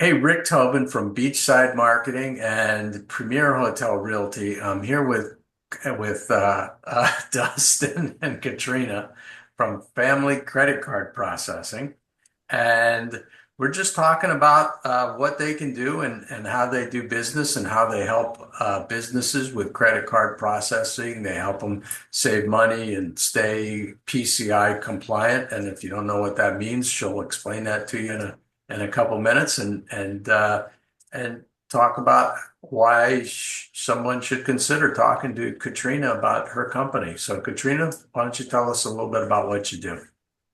Hey, Rick Tobin from Beachside Marketing and Premier Hotel Realty. I'm here with Dustin and Katrina from Family Credit Card Processing, and we're just talking about what they can do and how they do business and how they help businesses with credit card processing. They help them save money and stay PCI compliant. And if you don't know what that means, she'll explain that to you in a couple minutes and talk about why someone should consider talking to Katrina about her company. So, Katrina, why don't you tell us a little bit about what you do?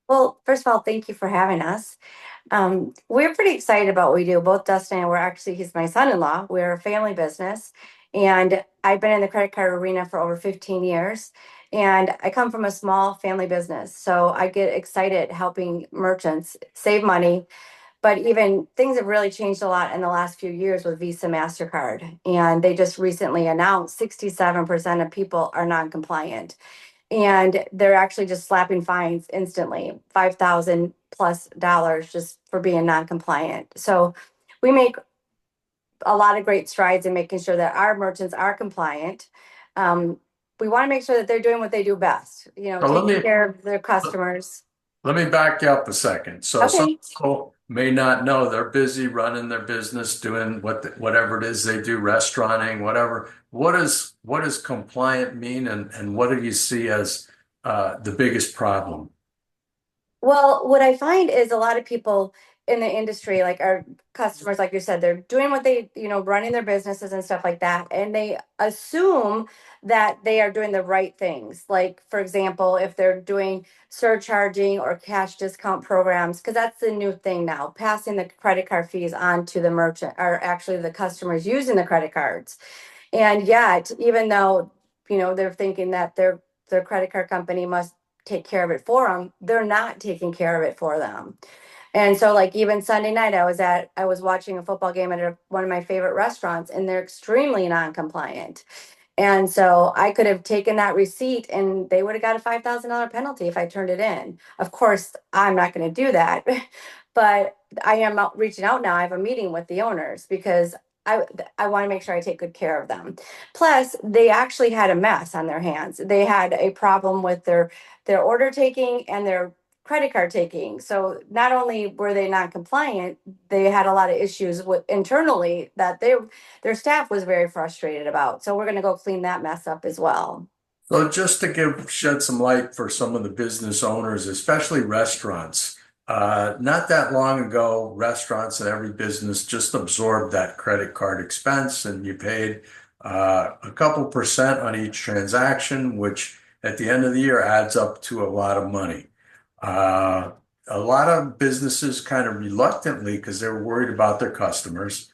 Well, first of all, thank you for having us. We're pretty excited about what we do. Both Dustin and he's my son-in-law. We're a family business, and I've been in the credit card arena for over 15 years. And I come from a small family business, so I get excited helping merchants save money. But even things have really changed a lot in the last few years with Visa, MasterCard. And they just recently announced 67% of people are non-compliant, and they're actually just slapping fines instantly, 5,000 plus dollars just for being non-compliant. So we make a lot of great strides in making sure that our merchants are compliant. Um, we want to make sure that they're doing what they do best, So let taking me care of their customers. Let me back you up a second. So some Okay. people may not know they're busy running their business, doing whatever it is they do, restauranting, whatever. What does compliant mean, and what do you see as the biggest problem? Well, what I find is a lot of people in the industry, like our customers, like you said, they're doing what running their businesses and stuff like that. And they assume that they are doing the right things. Like, for example, if they're doing surcharging or cash discount programs, because that's the new thing now, passing the credit card fees on to the merchant or actually the customers using the credit cards. And yet, even though, they're thinking that their credit card company must take care of it for them, they're not taking care of it for them. And so, like, even Sunday night, I was watching a football game at one of my favorite restaurants, and they're extremely non-compliant. And so I could have taken that receipt and they would have got a $5,000 penalty if I turned it in. Of course, I'm not going to do that, but I am reaching out now. I have a meeting with the owners because I I want to make sure I take good care of them. Plus, they actually had a mess on their hands. They had a problem with their order taking and their credit card taking. So not only were they not compliant, they had a lot of issues with internally that their staff was very frustrated about. So we're going to go clean that mess up as well. So just to shed some light for some of the business owners, especially restaurants. Not that long ago, restaurants and every business just absorbed that credit card expense, and you paid a couple percent on each transaction, which at the end of the year adds up to a lot of money. Uh, a lot of businesses kind of reluctantly, because they were worried about their customers,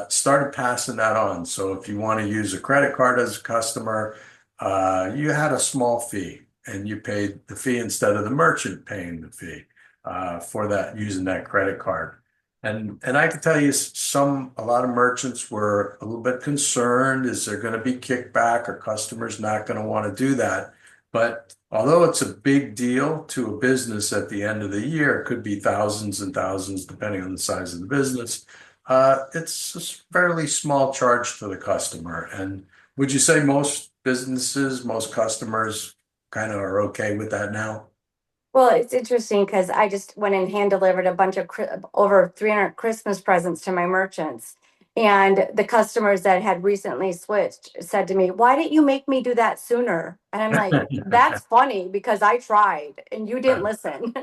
started passing that on. So if you want to use a credit card as a customer, you had a small fee and you paid the fee instead of the merchant paying the fee for that using that credit card. And I can tell you a lot of merchants were a little bit concerned. Is there going to be kickback? Are customers not going to want to do that? But although it's a big deal to a business at the end of the year, it could be thousands and thousands depending on the size of the business. It's a fairly small charge to the customer. And would you say most businesses, most customers kind of are okay with that now? Well, it's interesting because I just went and hand delivered a bunch of over 300 Christmas presents to my merchants. And the customers that had recently switched said to me, "Why didn't you make me do that sooner?" And I'm like, "That's funny because I tried and you didn't listen."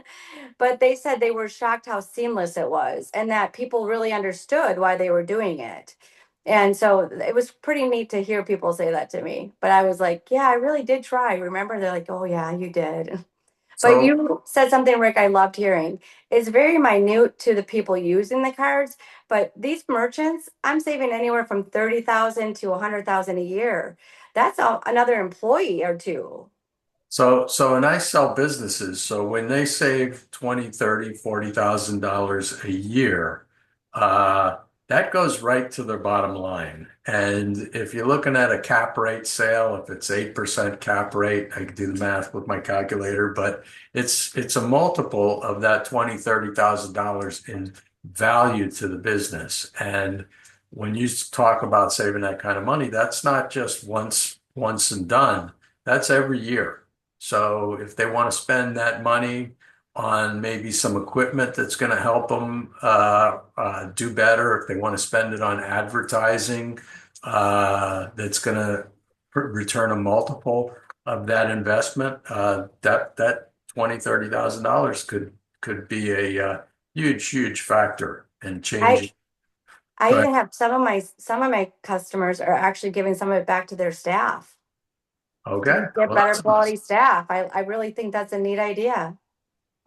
But they said they were shocked how seamless it was and that people really understood why they were doing it. And so it was pretty neat to hear people say that to me. But I was like, "Yeah, I really did try." Remember, they're like, "Oh, yeah, you did." But So you said something, Rick, I loved hearing. It's very minute to the people using the cards, but these merchants, I'm saving anywhere from 30,000 to 100,000 a year. That's another employee or two. So and I sell businesses. So when they save 20, 30, $40,000 a year, uh, that goes right to their bottom line. And if you're looking at a cap rate sale, if it's 8% cap rate, I can do the math with my calculator, but it's a multiple of that 20, $30,000 in value to the business. And when you talk about saving that kind of money, that's not just once and done. That's every year. So if they want to spend that money on maybe some equipment that's going to help them do better, if they want to spend it on advertising that's going to return a multiple of that investment, that 20, $30,000 could be a huge factor in I changing. I Go ahead. even have some of my customers are actually giving some of it back to their staff Okay. to get Well, better that's quality staff. I really think that's a neat idea.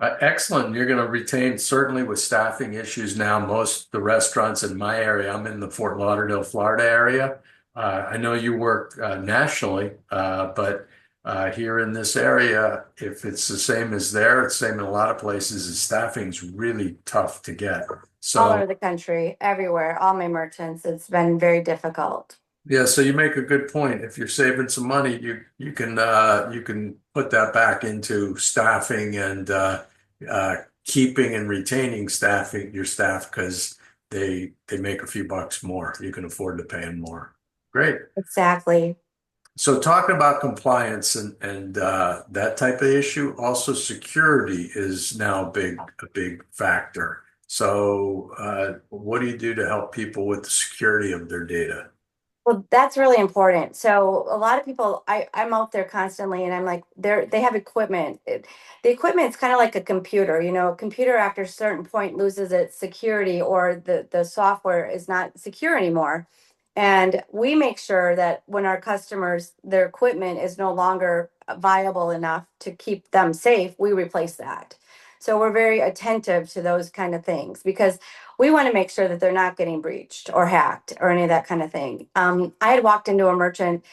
excellent. You're going to retain, certainly with staffing issues now, most the restaurants in my area, I'm in the Fort Lauderdale, Florida area. I know you work nationally, but here in this area, if it's the same as there, it's the same in a lot of places, is staffing's really tough to get. All So over the country, everywhere, all my merchants, it's been very difficult. yeah, so you make a good point. If you're saving some money, you can put that back into staffing and keeping and retaining staffing your staff because they make a few bucks more. You can afford to pay them more. Great. Exactly. So talking about compliance and that type of issue, also security is now a big factor. So what do you do to help people with the security of their data? Well, that's really important. So a lot of people, I'm out there constantly, and I'm like, they have equipment. The equipment's kind of like a computer. A computer after a certain point loses its security, or the software is not secure anymore. And we make sure that when our customers, their equipment is no longer viable enough to keep them safe, we replace that. So we're very attentive to those kind of things because we want to make sure that they're not getting breached or hacked or any of that kind of thing. I had walked into a merchant,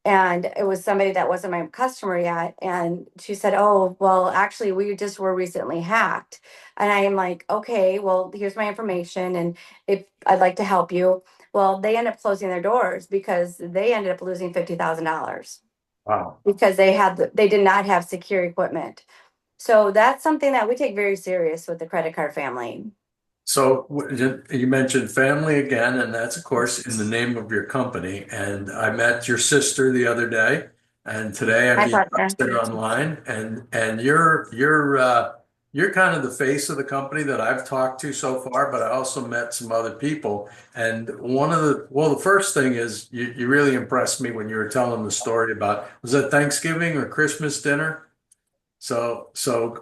and it was somebody that wasn't my customer yet. And she said, "Oh, well, actually, we just were recently hacked." And I am like, "Okay, well, here's my information. And if I'd like to help you." Well, they ended up closing their doors because they ended up losing $50,000 Wow. because they did not have secure equipment. So that's something that we take very serious with the credit card family. So you mentioned family again, and that's of course in the name of your company. And I met your sister the other day, and today I My meet partner. her online, and you're kind of the face of the company that I've talked to so far, but I also met some other people. And the first thing is you really impressed me when you were telling the story about, was it Thanksgiving or Christmas dinner? So It,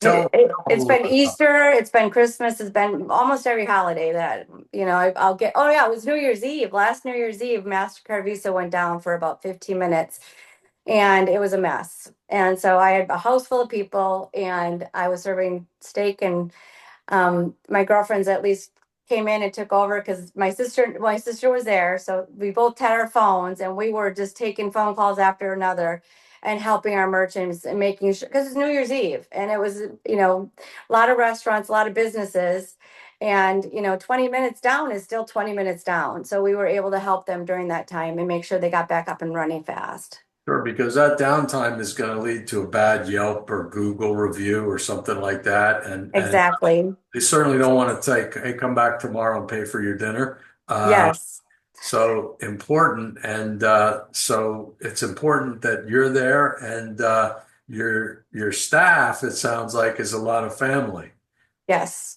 tell it, a it's little been bit about. Easter, it's been Christmas, it's been almost every holiday that, I'll get. Oh, yeah, it was New Year's Eve. Last New Year's Eve, MasterCard Visa went down for about 15 minutes, and it was a mess. And so I had a house full of people, and I was serving steak, and my girlfriends at least came in and took over because my sister was there, so we both had our phones, and we were just taking phone calls after another and helping our merchants and making sure, because it's New Year's Eve, and it was a lot of restaurants, a lot of businesses, and 20 minutes down is still 20 minutes down, so we were able to help them during that time and make sure they got back up and running fast. Sure, because that downtime is going to lead to a bad Yelp or Google review or something like that. And Exactly. they certainly don't want to take, hey, come back tomorrow and pay for your dinner. Yes. So important. And so it's important that you're there and your staff, it sounds like, is a lot of family. Yes.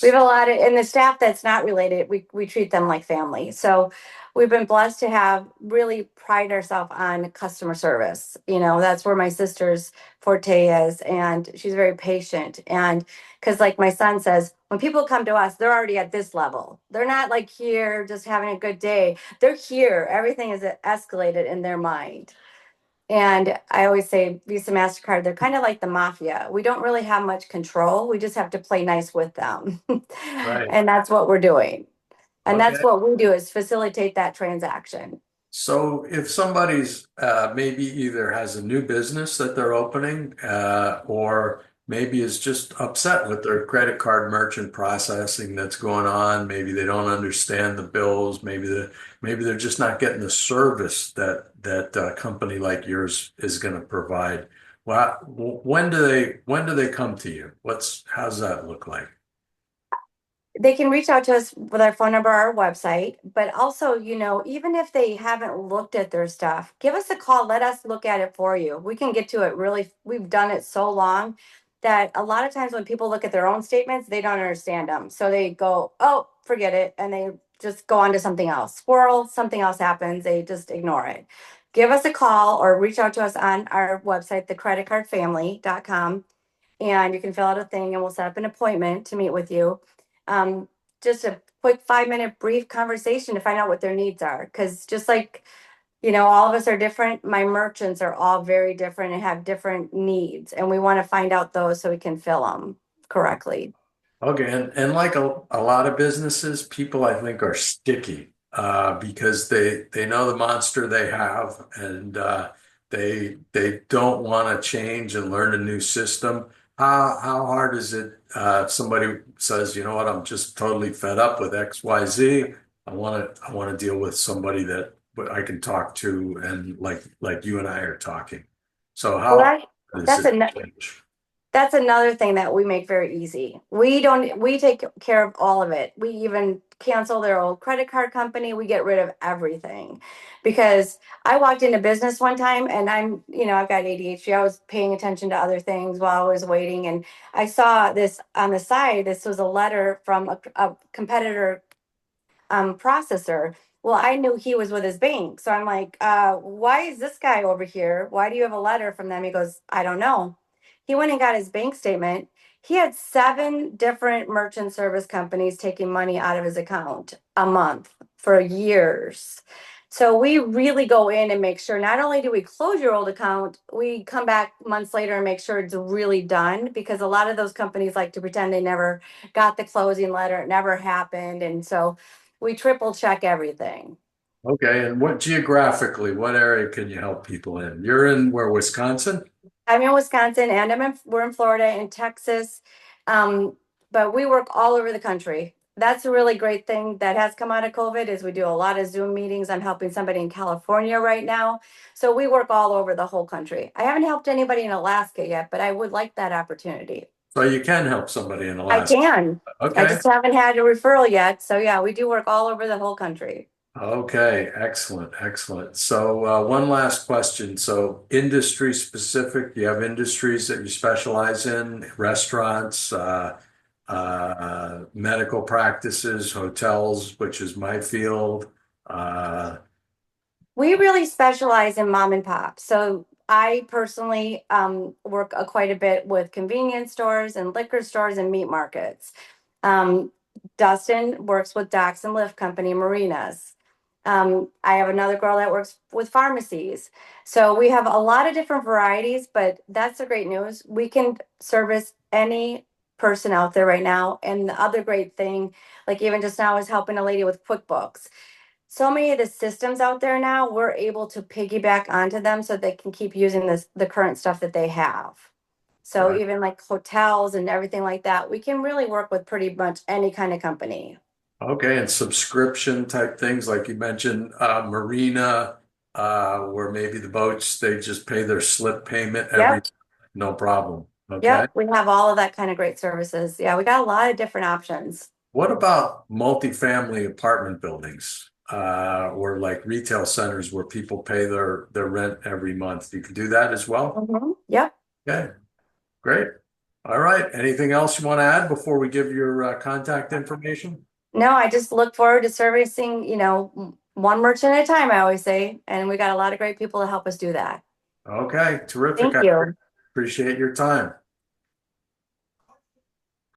We have a lot of, and the staff that's not related, we treat them like family. So we've been blessed to have really pride ourselves on customer service. That's where my sister's forte is, and she's very patient. And because, like my son says, when people come to us, they're already at this level. They're not like here just having a good day. They're here. Everything is escalated in their mind. And I always say Visa, MasterCard, they're kind of like the mafia. We don't really have much control. We just have to play nice with them. Right. And that's what we're doing. And that's Okay. what we do is facilitate that transaction. So if somebody's maybe either has a new business that they're opening or maybe is just upset with their credit card merchant processing that's going on, maybe they don't understand the bills, maybe they're just not getting the service that a company like yours is going to provide. Well, when do they come to you? How's that look like? They can reach out to us with our phone number, our website, but also, even if they haven't looked at their stuff, give us a call. Let us look at it for you. We can get to it really. We've done it so long that a lot of times when people look at their own statements, they don't understand them. So they go, oh, forget it. And they just go on to something else. Squirrel, something else happens. They just ignore it. Give us a call or reach out to us on our website, thecreditcardfamily.com, and you can fill out a thing and we'll set up an appointment to meet with you. Um, just a quick 5 minute brief conversation to find out what their needs are. Because just like, all of us are different, my merchants are all very different and have different needs. And we want to find out those so we can fill them correctly. Okay, and like a lot of businesses, people I think are sticky because they know the monster they have and they don't want to change and learn a new system. How hard is it if somebody says, you know what, I'm just totally fed up with XYZ. I want to deal with somebody that I can talk to and like you and I are talking. So Well, how does that's it a change? That's another thing that we make very easy. We take care of all of it. We even cancel their old credit card company. We get rid of everything. Because I walked into business one time and I've got ADHD. I was paying attention to other things while I was waiting. And I saw this on the side. This was a letter from a competitor processor. Well, I knew he was with his bank. So I'm like, why is this guy over here? Why do you have a letter from them? He goes, I don't know. He went and got his bank statement. He had 7 different merchant service companies taking money out of his account a month for years. So we really go in and make sure not only do we close your old account, we come back months later and make sure it's really done, because a lot of those companies like to pretend they never got the closing letter, it never happened. And so we triple check everything. Okay, and what geographically, what area can you help people in? You're in where, Wisconsin? I'm in Wisconsin and we're in Florida and Texas. Um, but we work all over the country. That's a really great thing that has come out of COVID is we do a lot of Zoom meetings. I'm helping somebody in California right now. So we work all over the whole country. I haven't helped anybody in Alaska yet, but I would like that opportunity. So you can help somebody in I Alaska. can. I Okay. just haven't had a referral yet. So yeah, we do work all over the whole country. Okay, excellent, excellent. So one last question. So industry specific, do you have industries that you specialize in? Restaurants, medical practices, hotels, which is my field. Uh, We really specialize in mom and pop. So I personally work quite a bit with convenience stores and liquor stores and meat markets. Um, Dustin works with Docks and Lift Company marinas. I have another girl that works with pharmacies. So we have a lot of different varieties, but that's the great news. We can service any person out there right now. And the other great thing, like even just now, is helping a lady with QuickBooks. So many of the systems out there now, we're able to piggyback onto them so they can keep using the current stuff that they have. So right. even like hotels and everything like that, we can really work with pretty much any kind of company. Okay, and subscription type things like you mentioned, marina, where maybe the boats, they just pay their slip payment every, Yep. no problem. Okay. Yep. We have all of that kind of great services. Yeah, we got a lot of different options. What about multifamily apartment buildings, or like retail centers where people pay their rent every month? You can do that as well? Yep. Okay, great. All right. Anything else you want to add before we give your contact information? No, I just look forward to servicing, one merchant at a time, I always say. And we got a lot of great people to help us do that. Okay, terrific. Thank I you. appreciate your time.